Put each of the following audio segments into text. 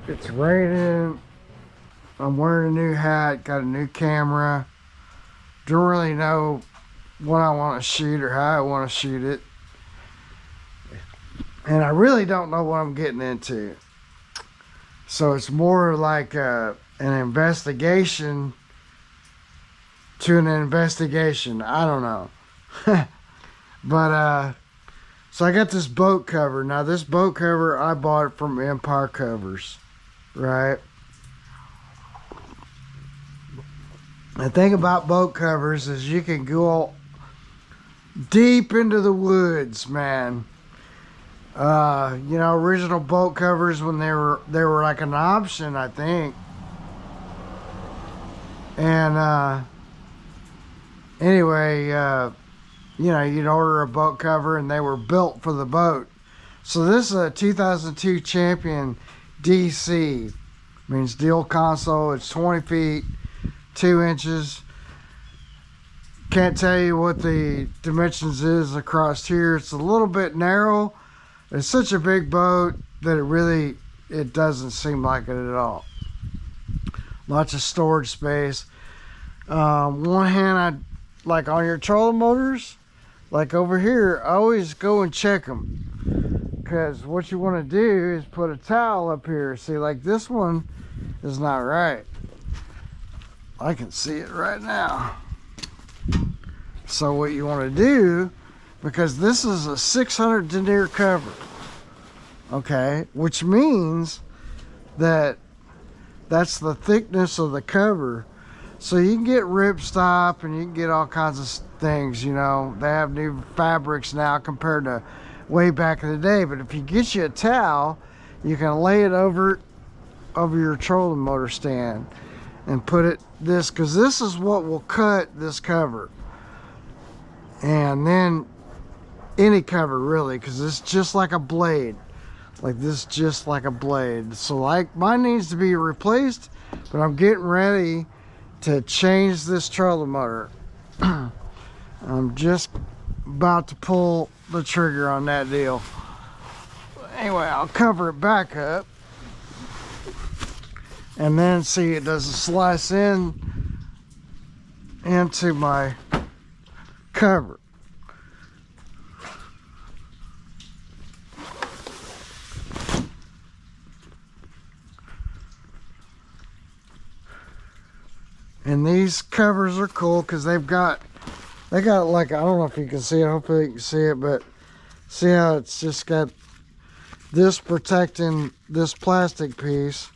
It's raining. I'm wearing a new hat, got a new camera. Don't really know what I want to shoot or how I want to shoot it. And I really don't know what I'm getting into. So it's more like an investigation to an investigation. I don't know. But so I got this boat cover. Now this boat cover I bought it from Empire Covers, right? The thing about boat covers is you can go deep into the woods, man. Original boat covers when they were like an option, I think. And anyway, you'd order a boat cover and they were built for the boat. So this is a 2002 Champion DC. Means steel console. It's 20 feet, 2 inches. Can't tell you what the dimensions is across here. It's a little bit narrow. It's such a big boat that it doesn't seem like it at all. Lots of storage space. One hand, like on your trolling motors, like over here, I always go and check them. Because what you want to do is put a towel up here. See, like this one is not right. I can see it right now. So what you want to do, because this is a 600 denier cover, okay, which means that that's the thickness of the cover. So you can get ripstop and you can get all kinds of things, they have new fabrics now compared to way back in the day. But if you get you a towel, you can lay it over your trolling motor stand and put this, because this is what will cut this cover. And then any cover really, because it's just like a blade. Like this, just like a blade. So like mine needs to be replaced, but I'm getting ready to change this trolling motor. I'm just about to pull the trigger on that deal. Anyway, I'll cover it back up. And then see, it doesn't slice into my cover. And these covers are cool because they got like, I don't know if you can see it, hopefully you can see it, but see how it's just got this protecting this plastic piece.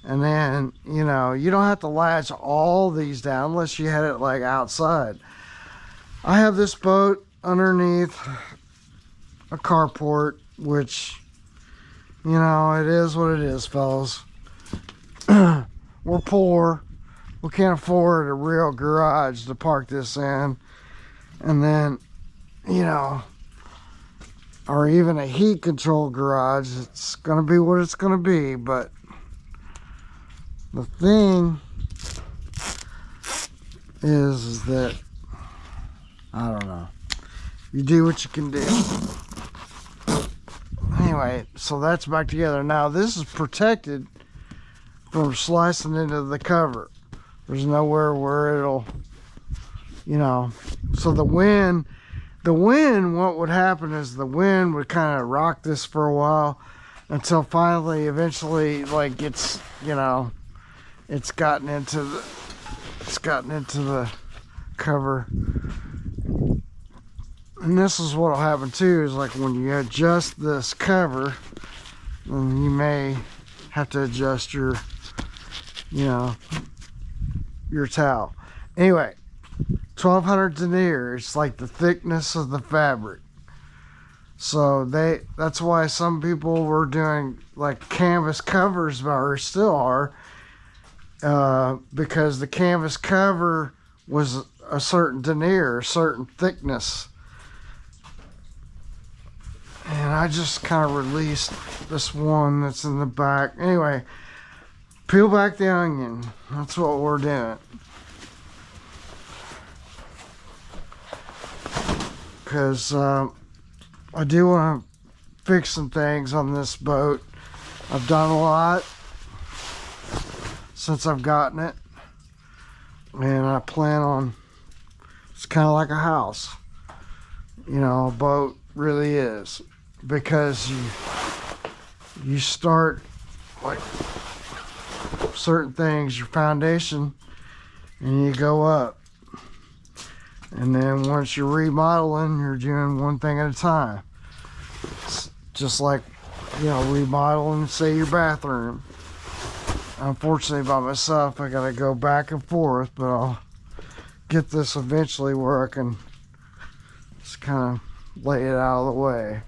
And then, you don't have to latch all these down unless you had it like outside. I have this boat underneath a carport, which, it is what it is, fellas. We're poor. We can't afford a real garage to park this in. And then, or even a heat control garage. It's going to be what it's going to be, but the thing is that, I don't know. You do what you can do. Anyway, so that's back together. Now, this is protected from slicing into the cover. There's nowhere where it'll, so the wind, what would happen is the wind would kind of rock this for a while until finally, eventually, like it's gotten into the cover. And this is what'll happen too, is like when you adjust this cover, then you may have to adjust your towel. Anyway, 1200 denier, it's like the thickness of the fabric. So that's why some people were doing like canvas covers, or still are, because the canvas cover was a certain denier, a certain thickness. And I just kind of released this one that's in the back. Anyway, peel back the onion. That's what we're doing. Because I do want to fix some things on this boat. I've done a lot. since I've gotten it. And I plan on, it's kind of like a house. You know, a boat really is. Because you start like certain things, your foundation, and you go up. And then once you're remodeling, you're doing one thing at a time. It's just like, you know, remodeling, say, your bathroom. Unfortunately, by myself, I gotta go back and forth, but I'll get this eventually where I can just kind of lay it out of the way.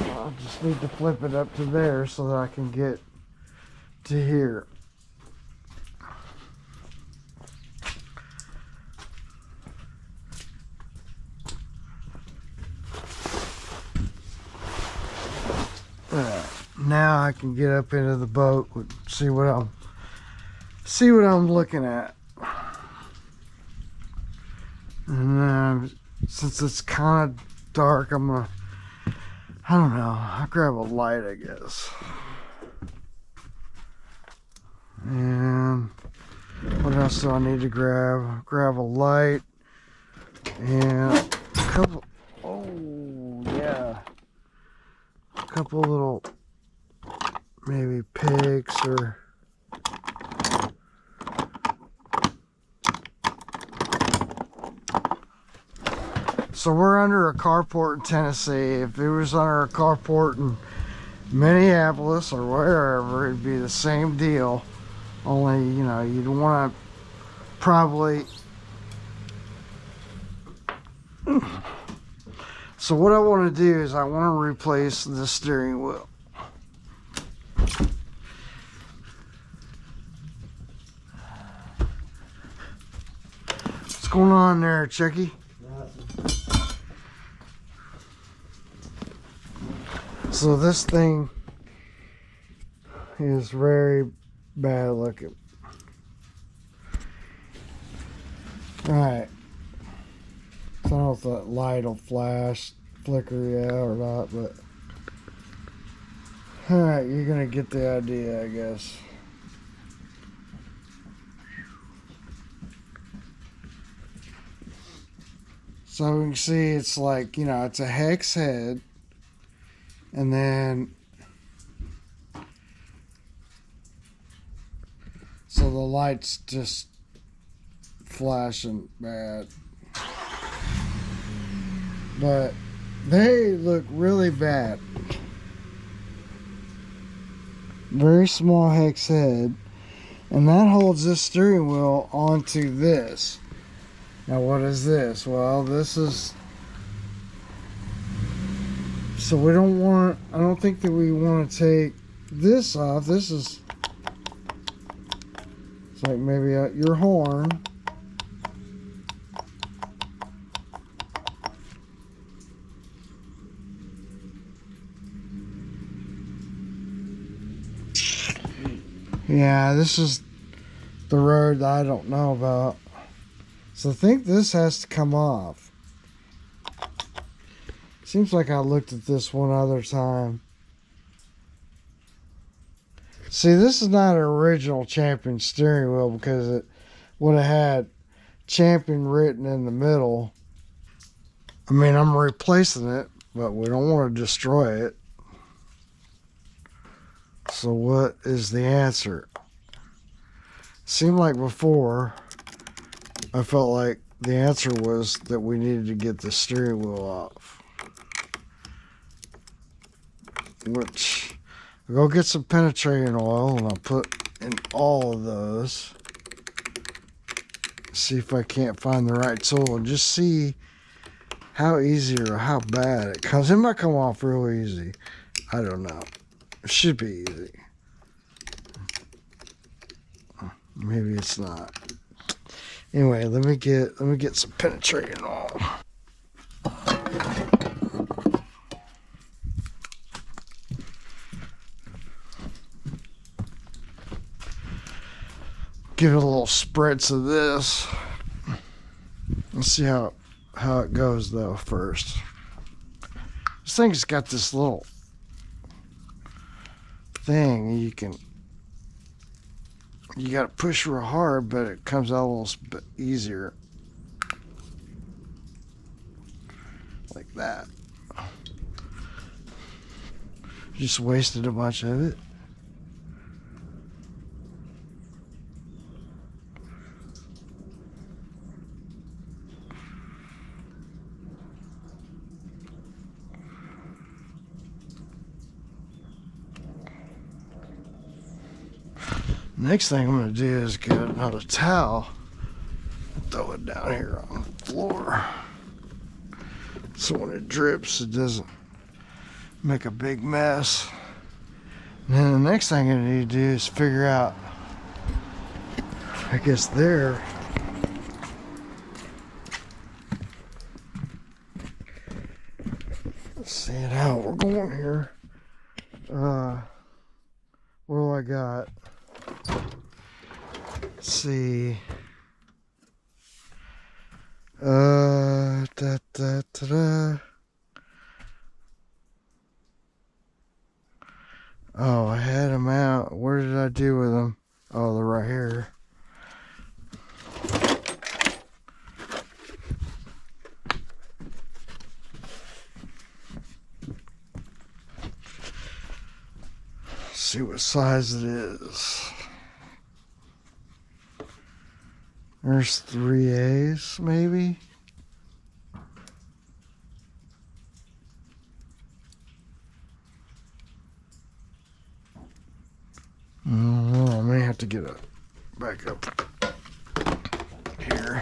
I just need to flip it up to there so that I can get to here. Now I can get up into the boat and see what I'm looking at. And since it's kind of dark, I don't know, I'll grab a light, I guess. And what else do I need to grab? Grab a light and a couple, oh yeah, a couple little maybe pigs or so we're under a carport in Tennessee. If it was under a carport in Minneapolis or wherever, it'd be the same deal. Only, you know, you'd want to probably. So what I want to do is I want to replace the steering wheel. What's going on there, Chucky? So this thing is very bad looking. Alright. I don't know if that light will flash, flicker, yeah, or not, but alright, you're gonna get the idea, I guess. So we can see it's like, you know, it's a hex head, and then so the light's just flashing bad. But they look really bad. Very small hex head, and that holds this steering wheel onto this. Now what is this? Well, this is, so we don't want, I don't think that we want to take this off. This is, it's like maybe your horn. Yeah, this is the road that I don't know about. So I think this has to come off. Seems like I looked at this one other time. See, this is not an original Champion steering wheel because it would have had Champion written in the middle. I mean, I'm replacing it, but we don't want to destroy it. So what is the answer? Seemed like before, I felt like the answer was that we needed to get the steering wheel off. Which, I'll go get some penetrating oil and I'll put in all of those. See if I can't find the right tool and just see how easy or how bad it comes. It might come off real easy. I don't know. It should be easy. Maybe it's not. Anyway, let me get some penetrating oil. Give it a little spritz of this. Let's see how it goes though first. This thing's got this little thing. You got to push real hard, but it comes out a little bit easier. Like that. Just wasted a bunch of it. Next thing I'm going to do is get another towel and throw it down here on the floor. So when it drips, it doesn't make a big mess. And then the next thing I need to do is figure out, I guess there, let's see how we're going here. What do I got? Let's see. Oh, I had them out. Where did I do with them? Oh, they're right here. Let's see what size it is. There's 3As, maybe. I may have to get it back up here.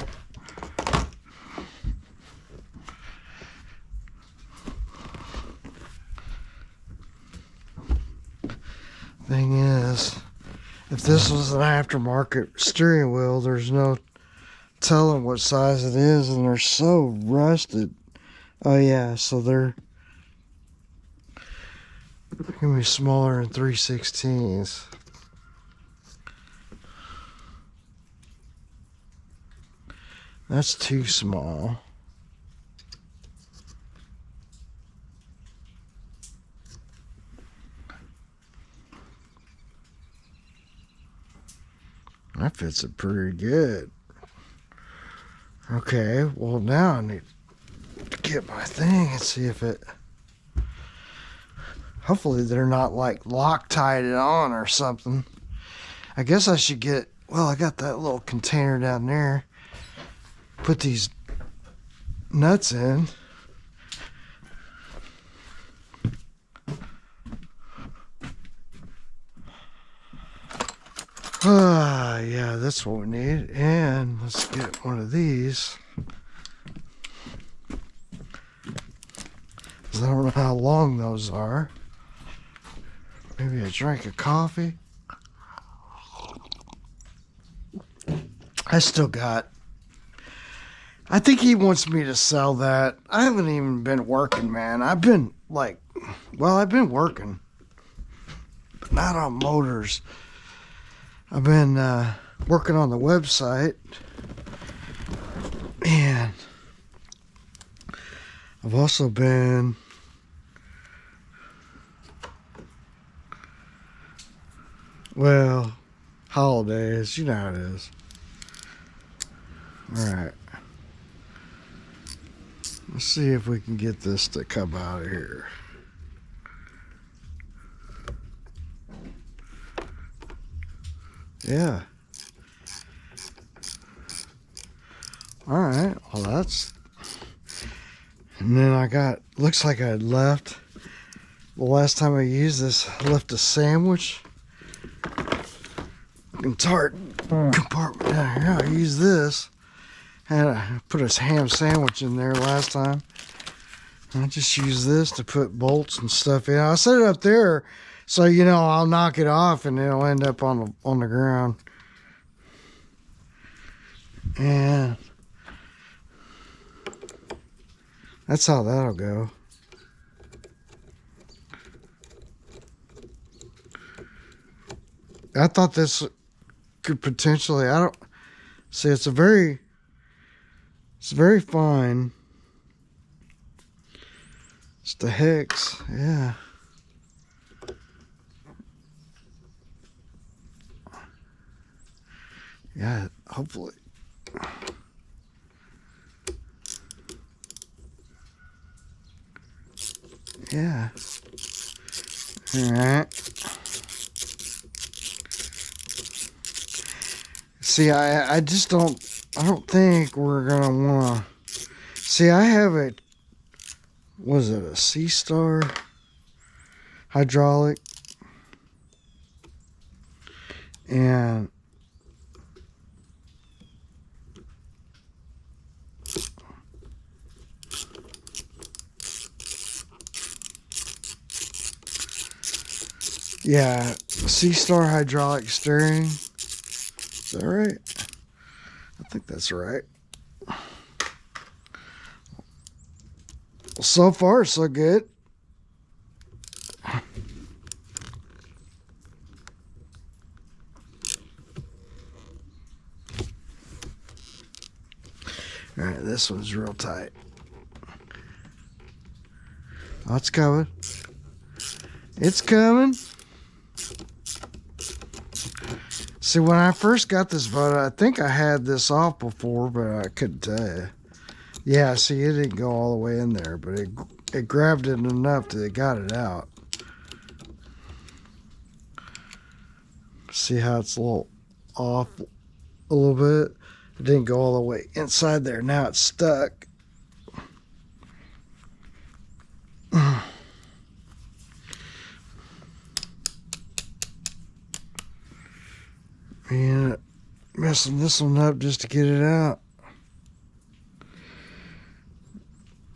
Thing is, if this was an aftermarket steering wheel, there's no telling what size it is, and they're so rusted. Oh yeah, so they're gonna be smaller than 3/16. That's too small. That fits it pretty good. Okay, well now I need to get my thing and see if it... Hopefully they're not like Loctite it on or something. I guess I should get... Well, I got that little container down there. Put these nuts in. Yeah, that's what we need. And let's get one of these. I don't know how long those are. Maybe a drink of coffee. I still got... I think he wants me to sell that. I haven't even been working, man. I've been like... Well, I've been working. But not on motors. I've been working on the website. And I've also been... Well, holidays, you know how it is. Alright. Let's see if we can get this to come out of here. Yeah. Alright, well that's... And then I got... Looks like I had left... The last time I used this, I left a sandwich. Tart compartment down here. I used this. I put a ham sandwich in there last time. I just use this to put bolts and stuff in. I'll set it up there so you know I'll knock it off and it'll end up on the ground. And that's how that'll go. I thought this could potentially, I don't see, it's very fine. It's the hex, yeah. Yeah, hopefully. Yeah. All right. See, I just I don't think we're gonna wanna. See, I have a, was it a C-Star hydraulic? And yeah, C-Star hydraulic steering. Is that right? I think that's right. Well, so far, so good. All right, this one's real tight. Oh, it's coming. It's coming. See, when I first got this boat, I think I had this off before, but I couldn't tell you. Yeah, see, it didn't go all the way in there, but it grabbed it enough that it got it out. See how it's a little off a little bit? It didn't go all the way inside there. Now it's stuck. And messing this one up just to get it out.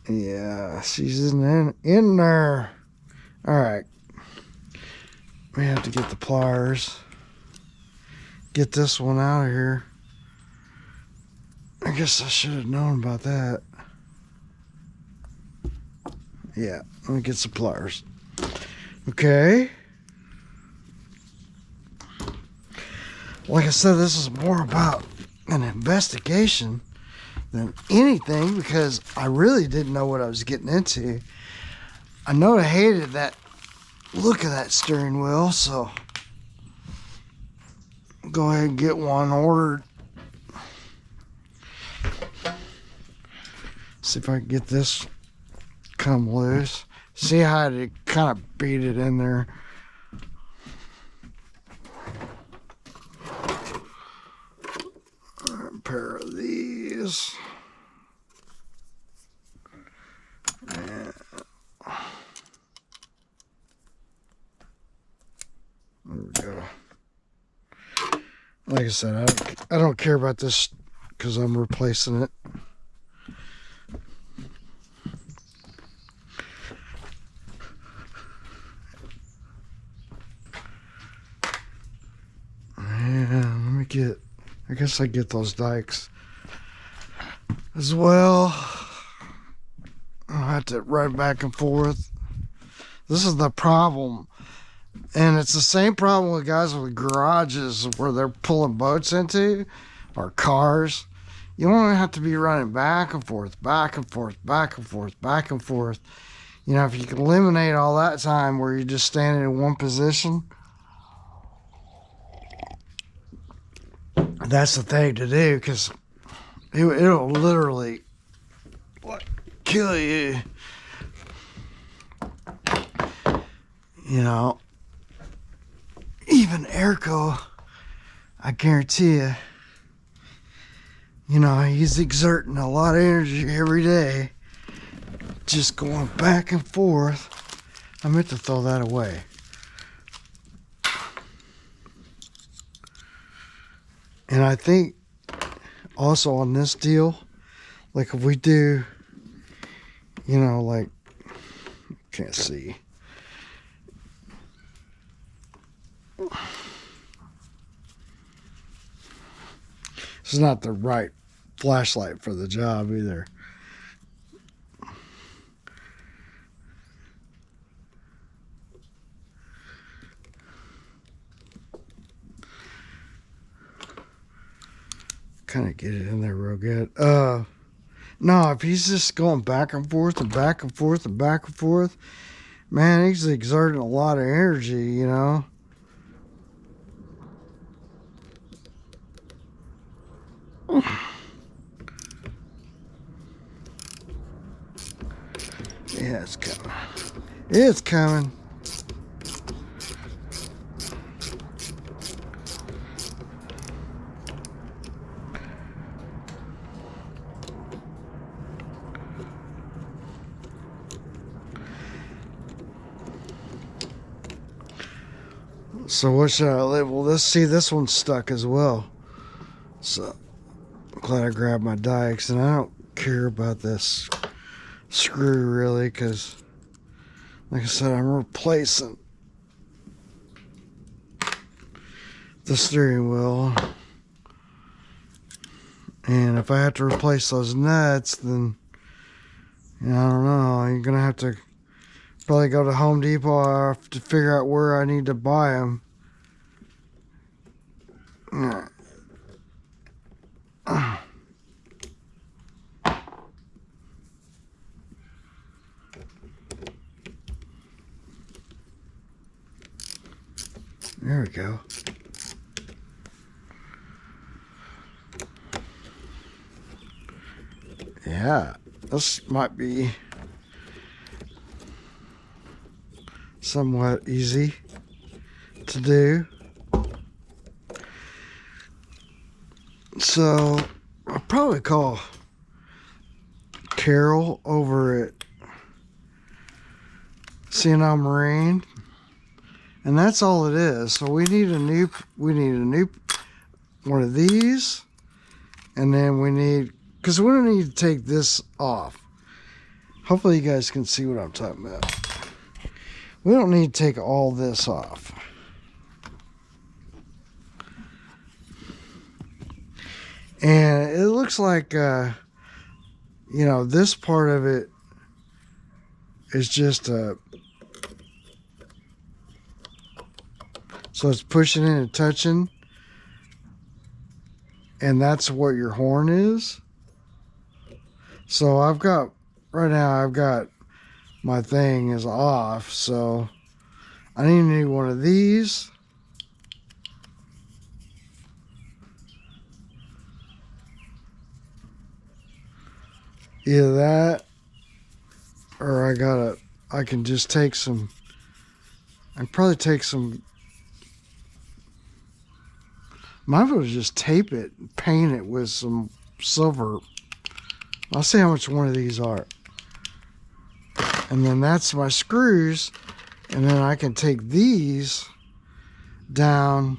Yeah, she's in there. All right. We have to get the pliers. Get this one out of here. I guess I should have known about that. Yeah, let me get some pliers. Okay. Like I said, this is more about an investigation than anything because I really didn't know what I was getting into. I know I hated that look of that steering wheel, so I'll go ahead and get one ordered. See if I can get this come loose. See how I kind of beat it in there. A pair of these. And there we go. Like I said, I don't care about this because I'm replacing it. I guess I get those dikes as well. I'll have to ride back and forth. This is the problem. And it's the same problem with guys with garages where they're pulling boats into or cars. You don't have to be running back and forth, back and forth, back and forth, back and forth. You know, if you can eliminate all that time where you're just standing in one position, that's the thing to do because it'll literally kill you. You know, even Erco, I guarantee you, you know, he's exerting a lot of energy every day, just going back and forth. I meant to throw that away. And I think also on this deal, like if we do, you know, like, can't see. This is not the right flashlight for the job either. Kind of get it in there real good. No, if he's just going back and forth and back and forth and back and forth, man, he's exerting a lot of energy, you know. Yeah, it's coming. It's coming. So what should I leave? Well, let's see, this one's stuck as well. So I'm glad I grabbed my dikes, and I don't care about this screw really, because like I said, I'm replacing the steering wheel, and if I have to replace those nuts, then I don't know, you're gonna have to probably go to Home Depot. I have to figure out where I need to buy them. There we go. Yeah, this might be somewhat easy to do. So I'll probably call Carol over at C&L Marine, and that's all it is. So we need a new one of these, and then we need, because we don't need to take this off. Hopefully you guys can see what I'm talking about. We don't need to take all this off. And it looks like, you know, this part of it is just so it's pushing in and touching, and that's what your horn is. So right now I've got my thing is off, so I need one of these. Either that, or I can just take some, I'd probably take some, might as well just tape it and paint it with some silver. I'll see how much one of these are. And then that's my screws, and then I can take these down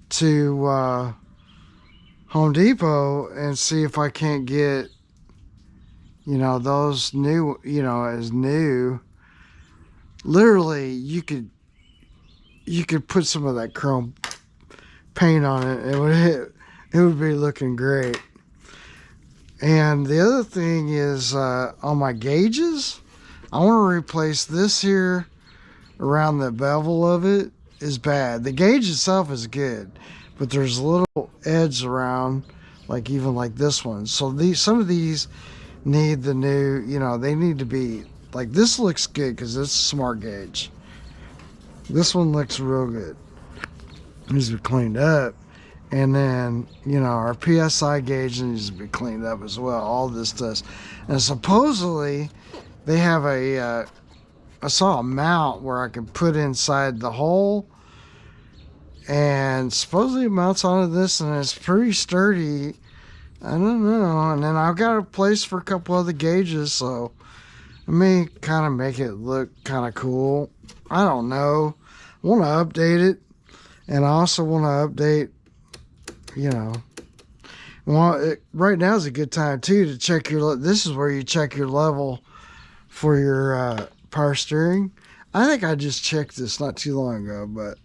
to Home Depot and see if I can't get, you know, those new, you know, as new. Literally, you could put some of that chrome paint on it. It would be looking great. And the other thing is on my gauges, I want to replace this here around the bevel of it is bad. The gauge itself is good, but there's little edges around, like even like this one. So some of these need the new, you know, they need to be like, this looks good because it's a smart gauge. This one looks real good. It needs to be cleaned up. And then, you know, our PSI gauge needs to be cleaned up as well. All this does. And supposedly they have I saw a mount where I can put inside the hole, and supposedly it mounts onto this, and it's pretty sturdy. I don't know. And then I've got a place for a couple other gauges, so it may kind of make it look kind of cool. I don't know. I want to update it, and I also want to update, you know, well, right now is a good time too to check your, this is where you check your level for your power steering. I think I just checked this not too long ago, but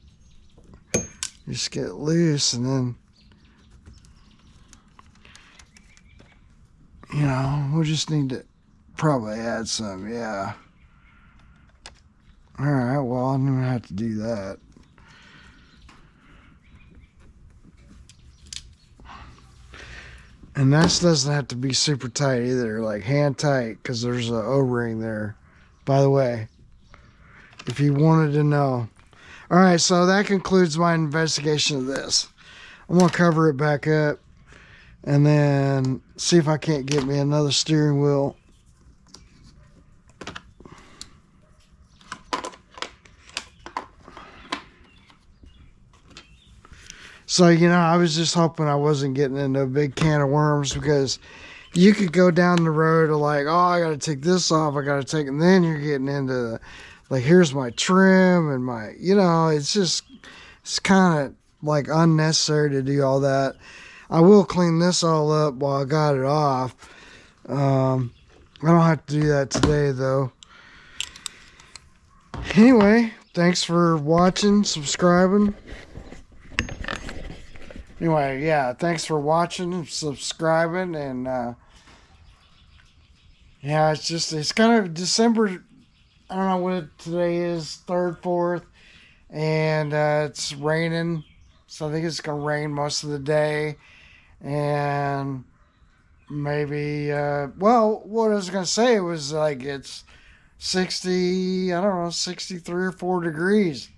just get it loose, and then, you know, we'll just need to probably add some, yeah. All right, well, I'm gonna have to do that. And that doesn't have to be super tight either, like hand tight, because there's an O-ring there, by the way, if you wanted to know. All right, so that concludes my investigation of this. I'm going to cover it back up and then see if I can't get me another steering wheel. So, I was just hoping I wasn't getting into a big can of worms, because you could go down the road of like, oh, I got to take this off, I got to take, and then you're getting into like, here's my trim and my, it's kind of like unnecessary to do all that. I will clean this all up while I got it off. I don't have to do that today though. Anyway, thanks for watching, subscribing. Anyway, yeah, thanks for watching and subscribing, and yeah, it's kind of December. I don't know what today is, 3rd, 4th, and it's raining, so I think it's gonna rain most of the day, and maybe well, what I was gonna say was like it's 60, I don't know, 63 or 4 degrees.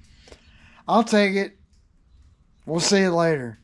I'll take it. We'll see you later.